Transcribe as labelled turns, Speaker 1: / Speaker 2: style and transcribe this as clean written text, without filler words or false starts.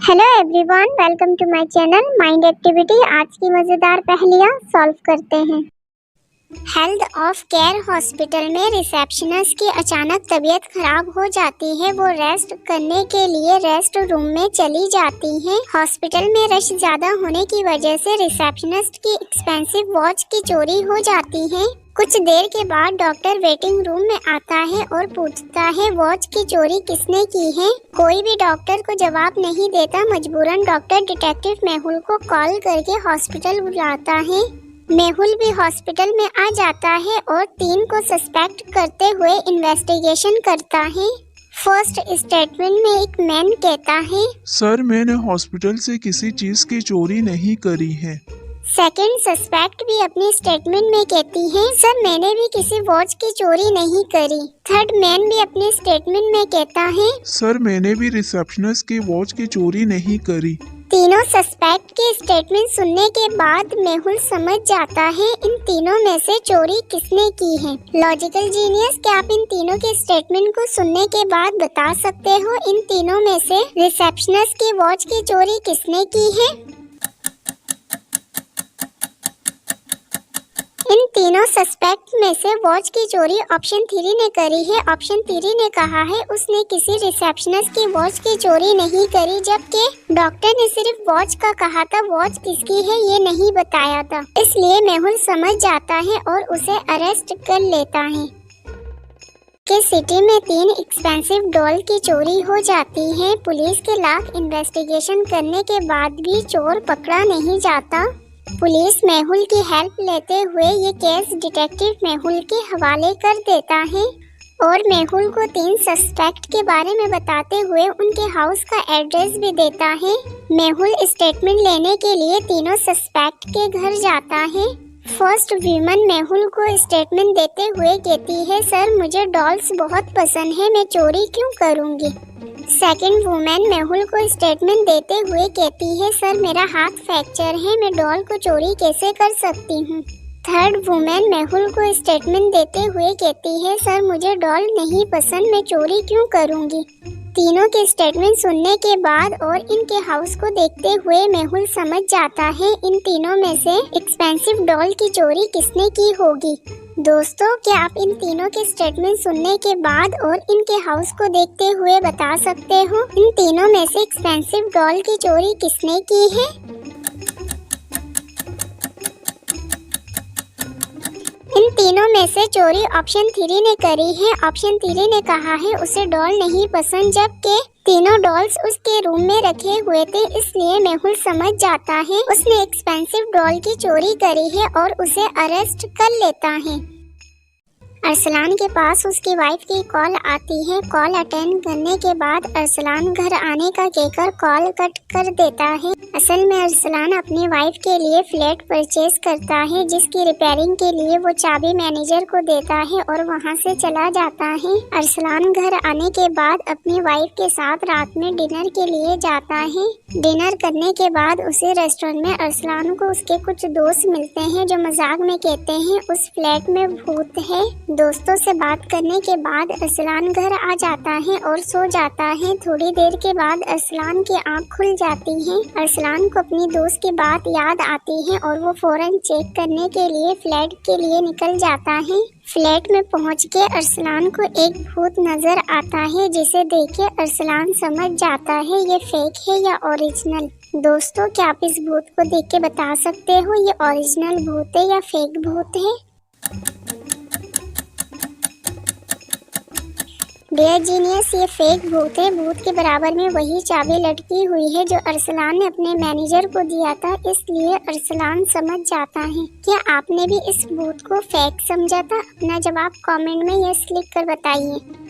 Speaker 1: Hello everyone, welcome to my channel mind activity. आज की मज़ेदार पहेलियाँ सॉल्व करते हैं। हेल्थ ऑफ केयर हॉस्पिटल में रिसेप्शनिस्ट की अचानक तबीयत खराब हो जाती है। वो रेस्ट करने के लिए रेस्ट रूम में चली जाती है। हॉस्पिटल में रश ज्यादा होने की वजह से रिसेप्शनिस्ट की एक्सपेंसिव वॉच की चोरी हो जाती है। कुछ देर के बाद डॉक्टर वेटिंग रूम में आता है और पूछता है वॉच की चोरी किसने की है। कोई भी डॉक्टर को जवाब नहीं देता। मजबूरन डॉक्टर डिटेक्टिव मेहुल को कॉल करके हॉस्पिटल बुलाता है। मेहुल भी हॉस्पिटल में आ जाता है और 3 को सस्पेक्ट करते हुए इन्वेस्टिगेशन करता है। फर्स्ट स्टेटमेंट में एक मैन कहता है,
Speaker 2: सर मैंने हॉस्पिटल से किसी चीज की चोरी नहीं करी है।
Speaker 1: सेकंड सस्पेक्ट भी अपनी स्टेटमेंट में कहती है, सर मैंने भी किसी वॉच की चोरी नहीं करी। थर्ड मैन भी अपने स्टेटमेंट में कहता है,
Speaker 2: सर मैंने भी रिसेप्शनिस्ट की वॉच की चोरी नहीं करी।
Speaker 1: तीनों सस्पेक्ट के स्टेटमेंट सुनने के बाद मेहुल समझ जाता है इन तीनों में से चोरी किसने की है। लॉजिकल जीनियस, क्या आप इन तीनों के स्टेटमेंट को सुनने के बाद बता सकते हो इन तीनों में से रिसेप्शनिस्ट की वॉच की चोरी किसने की है? इन तीनों सस्पेक्ट में से वॉच की चोरी ऑप्शन 3 ने करी है। ऑप्शन 3 ने कहा है उसने किसी रिसेप्शनिस्ट की वॉच की चोरी नहीं करी, जबकि डॉक्टर ने सिर्फ वॉच का कहा था, वॉच किसकी है ये नहीं बताया था। इसलिए मेहुल समझ जाता है और उसे अरेस्ट कर लेता है। कि सिटी में 3 एक्सपेंसिव डॉल की चोरी हो जाती है। पुलिस के लाख इन्वेस्टिगेशन करने के बाद भी चोर पकड़ा नहीं जाता। पुलिस मेहुल की हेल्प लेते हुए ये केस डिटेक्टिव मेहुल के हवाले कर देता है और मेहुल को 3 सस्पेक्ट के बारे में बताते हुए उनके हाउस का एड्रेस भी देता है। मेहुल स्टेटमेंट लेने के लिए तीनों सस्पेक्ट के घर जाता है। फर्स्ट वीमन मेहुल को स्टेटमेंट देते हुए कहती है, सर मुझे डॉल्स बहुत पसंद है, मैं चोरी क्यों करूँगी। सेकंड वुमेन मेहुल को स्टेटमेंट देते हुए कहती है, सर मेरा हाथ फ्रैक्चर है, मैं डॉल को चोरी कैसे कर सकती हूँ। थर्ड वुमेन मेहुल को स्टेटमेंट देते हुए कहती है, सर मुझे डॉल नहीं पसंद, मैं चोरी क्यों करूँगी। तीनों के स्टेटमेंट सुनने के बाद और इनके हाउस को देखते हुए मेहुल समझ जाता है इन तीनों में से एक्सपेंसिव डॉल की चोरी किसने की होगी। दोस्तों, क्या आप इन तीनों के स्टेटमेंट सुनने के बाद और इनके हाउस को देखते हुए बता सकते हो इन तीनों में से एक्सपेंसिव डॉल की चोरी किसने की है? इन तीनों में से चोरी ऑप्शन 3 ने करी है। ऑप्शन 3 ने कहा है उसे डॉल नहीं पसंद, जबकि तीनों डॉल्स उसके रूम में रखे हुए थे। इसलिए मेहुल समझ जाता है उसने एक्सपेंसिव डॉल की चोरी करी है और उसे अरेस्ट कर लेता है। अरसलान के पास उसकी वाइफ की कॉल आती है। कॉल अटेंड करने के बाद अरसलान घर आने का कहकर कॉल कट कर देता है। असल में अरसलान अपनी वाइफ के लिए फ्लैट परचेज करता है, जिसकी रिपेयरिंग के लिए वो चाबी मैनेजर को देता है और वहां से चला जाता है। अरसलान घर आने के बाद अपनी वाइफ के साथ रात में डिनर के लिए जाता है। डिनर करने के बाद उसे रेस्टोरेंट में अरसलान को उसके कुछ दोस्त मिलते हैं जो मजाक में कहते हैं उस फ्लैट में भूत है। दोस्तों से बात करने के बाद अरसलान घर आ जाता है और सो जाता है। थोड़ी देर के बाद अरसलान की आंख खुल जाती है। अरसलान को अपनी दोस्त की बात याद आती है और वो फौरन चेक करने के लिए फ्लैट के लिए निकल जाता है। फ्लैट में पहुंच के अरसलान को एक भूत नजर आता है, जिसे देख के अरसलान समझ जाता है ये फेक है या ओरिजिनल। दोस्तों, क्या आप इस भूत को देख के बता सकते हो ये ओरिजिनल भूत है या फेक भूत है? डियर जीनियस, ये फेक भूत है। भूत के बराबर में वही चाबी लटकी हुई है जो अरसलान ने अपने मैनेजर को दिया था। इसलिए अरसलान समझ जाता है। क्या आपने भी इस भूत को फेक समझा था? अपना जवाब कमेंट में यस लिख कर बताइए।